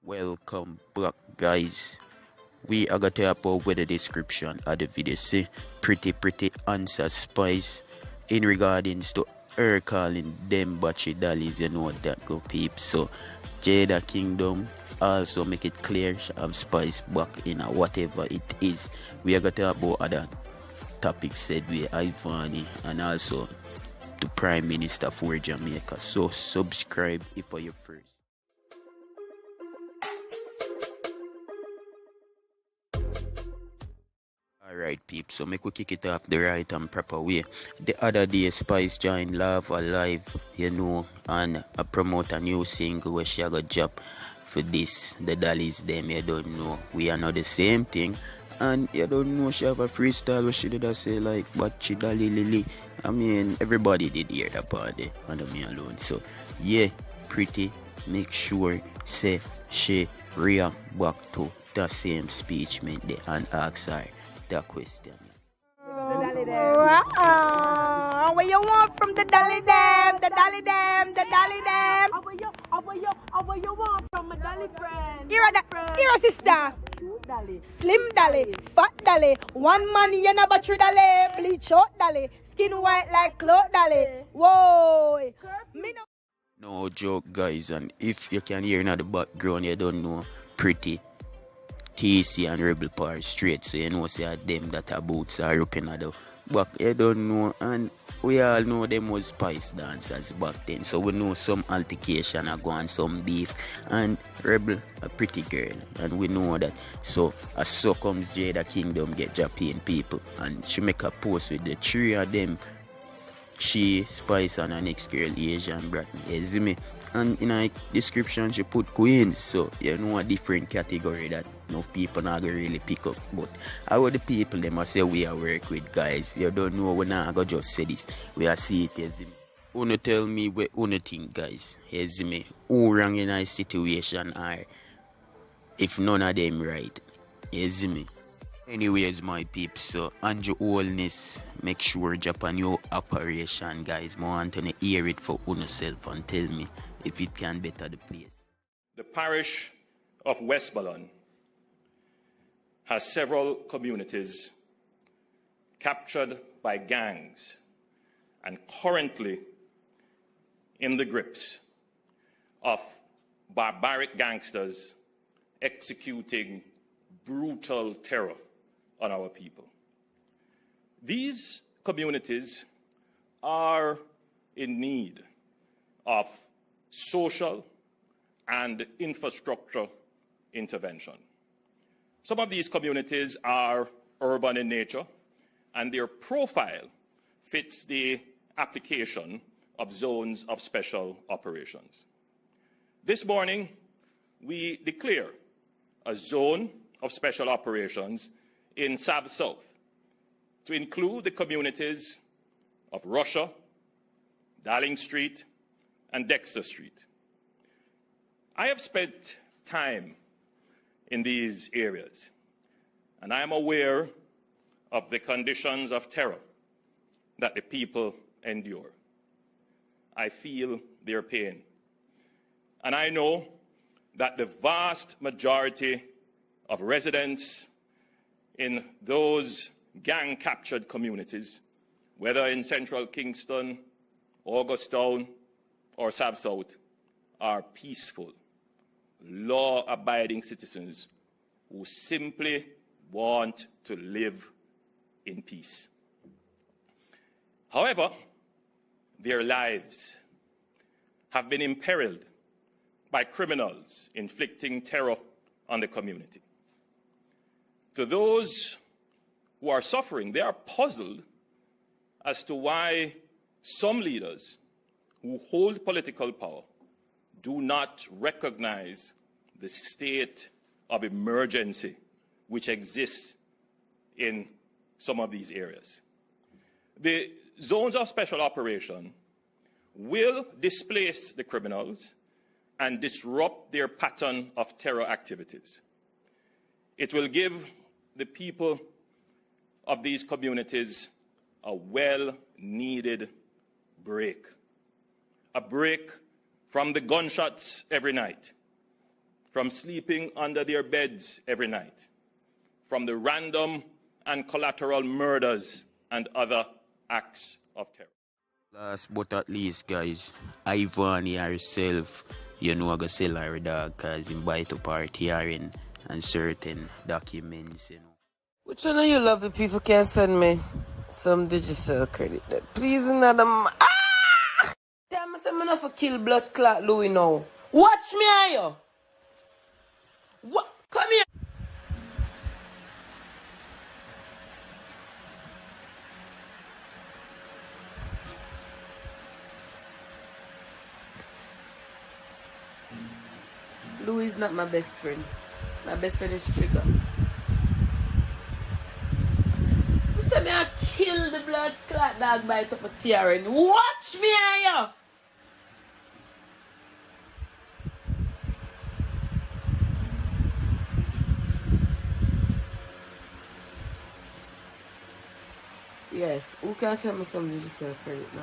Welcome back, guys. We are going to talk about with the description of the video. See, pretty answer spice in regardings to her calling them batchy dollies. You know that go peeps. So, Jada Kingdom also make it clear she have spice back in whatever it is. We are going to talk about other topics said with Ivany and also the Prime Minister for Jamaica. So, subscribe if you're first. Alright, peeps, so make we kick it off the right and proper way. The other day, Spice joined Love Alive, and promote a new single where she got job for this. The Dollies, them, you don't know. We are not the same thing. And you don't know, she have a freestyle where she did say, like, but she Dolly Lily. I mean, everybody did hear that party, under me alone. So, yeah, pretty, make sure, say, she react back to the same speech meant there and ask her that question. What you want from the dolly them, the dolly them, the dolly them? What you want from a dolly friend? Here a sister. Dolly. Slim dolly, fat dolly, one man you know battery dolly, bleach out dolly, skin white like cloth dolly. Whoa. Me No joke, guys, and if you can hear in the background, you don't know pretty TC and Rebel Power straight, so you know say them that are boots are looking at the back. You don't know, and we all know them was spice dancers back then, so we know some altercation are going, some beef, and Rebel a pretty girl, and we know that. So as so comes Jada Kingdom get Japan people, and she make a post with the three of them. She, Spice, and her next girl, Asian Bratney, you see me? And in her description, she put Queens, so you know a different category that enough people not gonna really pick up. But how the people, they must say we are work with, guys. You don't know, we not gonna just say this. We are see it, you see me? Wanna tell me what you think, guys, you see me? Who wrong in a situation are if none of them right, you see me? Anyways, my peeps, so Andrew Holness, make sure Japan your operation, guys. I want to hear it for yourself and tell me if it can better the place. The parish of West Balon has several communities captured by gangs and currently in the grips of barbaric gangsters executing brutal terror on our people. These communities are in need of social and infrastructure intervention. Some of these communities are urban in nature, and their profile fits the application of zones of special operations. This morning, we declare a zone of special operations in South to include the communities of Russia, Darling Street, and Dexter Street. I have spent time in these areas, and I am aware of the conditions of terror that the people endure. I feel their pain, and I know that the vast majority of residents in those gang-captured communities, whether in central Kingston, Augustown, or South, are peaceful, law-abiding citizens who simply want to live in peace. However, their lives have been imperiled by criminals inflicting terror on the community. To those who are suffering, they are puzzled as to why some leaders who hold political power do not recognize the state of emergency which exists in some of these areas. The zones of special operation will displace the criminals and disrupt their pattern of terror activities. It will give the people of these communities a well-needed break. A break from the gunshots every night, from sleeping under their beds every night, from the random and collateral murders and other acts of terror. Last but not least, guys, Ivany herself, you know, I go sell her dog because he bite up her hearing and certain documents, you know. Which one of you lovely people can send me some digital credit? Please, another. Damn, I said I'm not for kill blood clot Louis now. Watch me, are you? What? Come here. Louis is not my best friend. My best friend is Trigger. You say me I kill the blood clot dog bite up my tearing. Watch me, are you? Yes, who can send me some digital credit now?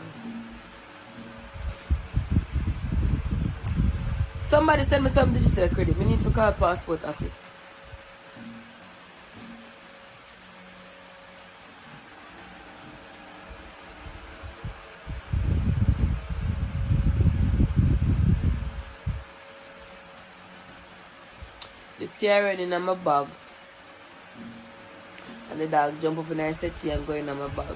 Somebody send me some digital credit. We need to call passport office. The tear in my bag. And the dog jump up in the settee and go in my bag.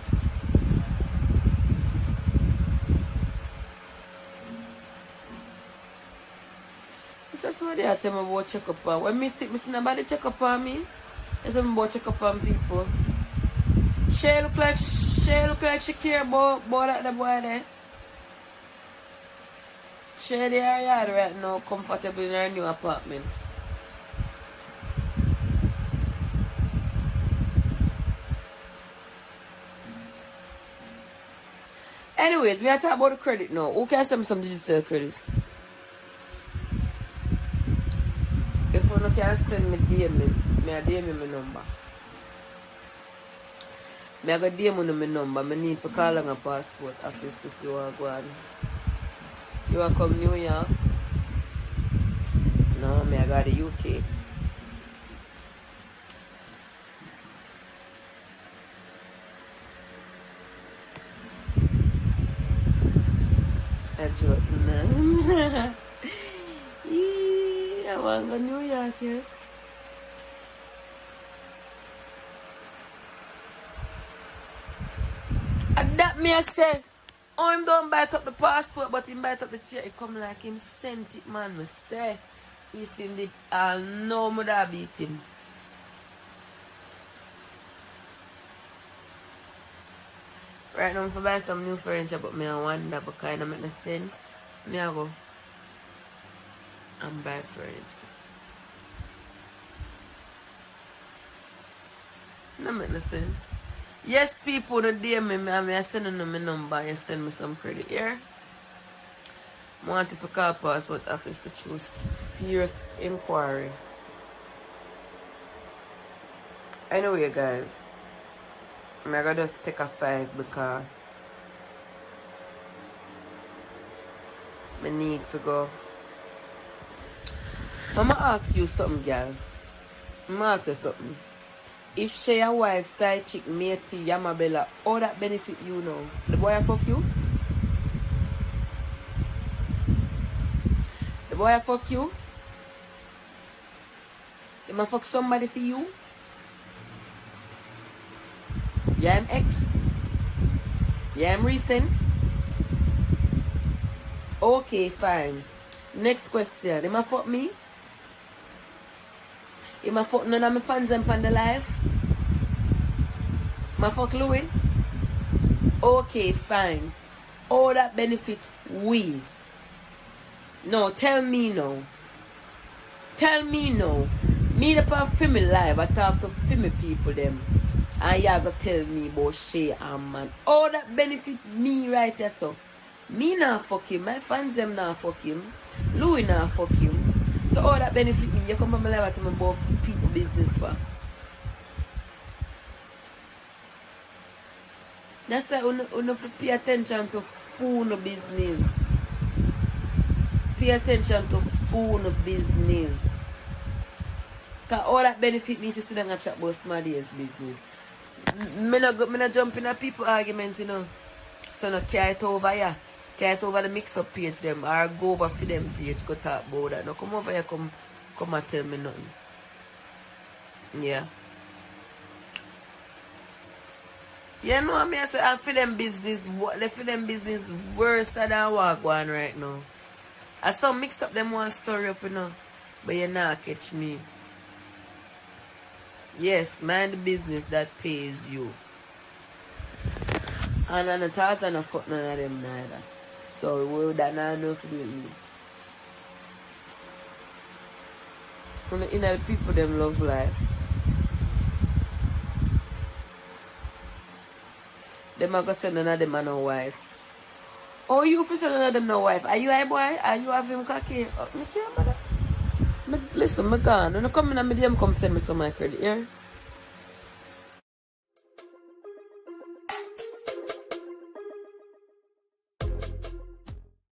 So somebody I tell me about check up on. When me sick, me see nobody check up on me. I tell me about check up on people. She look like she care about that boy there. She there yard right now, comfortable in her new apartment. Anyways, we are talking about the credit now. Who can send me some digital credit? If you can send me DM me, I DM me my number. I got DM me my number. I need to call on a passport office to see what I go on. You want to come New York? No, I got the UK. I joke, no. I want to go New York, yes. And that me I say, oh, him don't bite up the passport, but him bite up the chair. It come like him sent it, man. Me say, if him did, I'll know me that beat him. Right now, I'm buy some new furniture, but me I wonder, but kind of make no sense. Me I go and buy furniture. No make no sense. Yes, people, the DM me, I send them my number, you send me some credit here. I want to call passport office to choose serious inquiry. Anyway, guys, I'm gonna just take a fight because I need to go. I'm gonna ask you something, girl. I'm gonna ask you something. If she your wife side chick matey Yamabella, all that benefit you know? The boy I fuck you? The boy I fuck you? They might fuck somebody for you? Yeah, I'm ex. Yeah, I'm recent. Okay, fine. Next question. They might fuck me? They might fuck none of my fans and on the live? My fuck Louis? Okay, fine. All that benefit we. No, tell me no. Tell me no. Me the part female live, I talk to female people them. And you go tell me about Shay and man. All that benefit me right here so. Me not fuck him. My fans them not fuck him. Louis not fuck him. So all that benefit me. You come on my live and tell me about people business for. That's why you have to pay attention to phone business. Pay attention to phone business. Cause all that benefit me if you sit down and chat about Smaddy's business. Me not jump in a people argument, you know. So no carry it over here. Carry it over the mix up page them or go over for them page, go talk about that. No come over here, come and tell me nothing. Yeah. You know what I say? I feel them business worse than what go on right now. I saw mixed up them one story up, you know. But you not catch me. Yes, mind the business that pays you. And on the thoughts and a foot none of them neither. So we would that not know for me. You know the people them love life. Them are gonna say none of them are no wife. Oh, you for say none of them no wife. Are you a boy? Are you have him cocky? Me care about that. Listen, me gone. When you come in and me them come send me some of my credit here.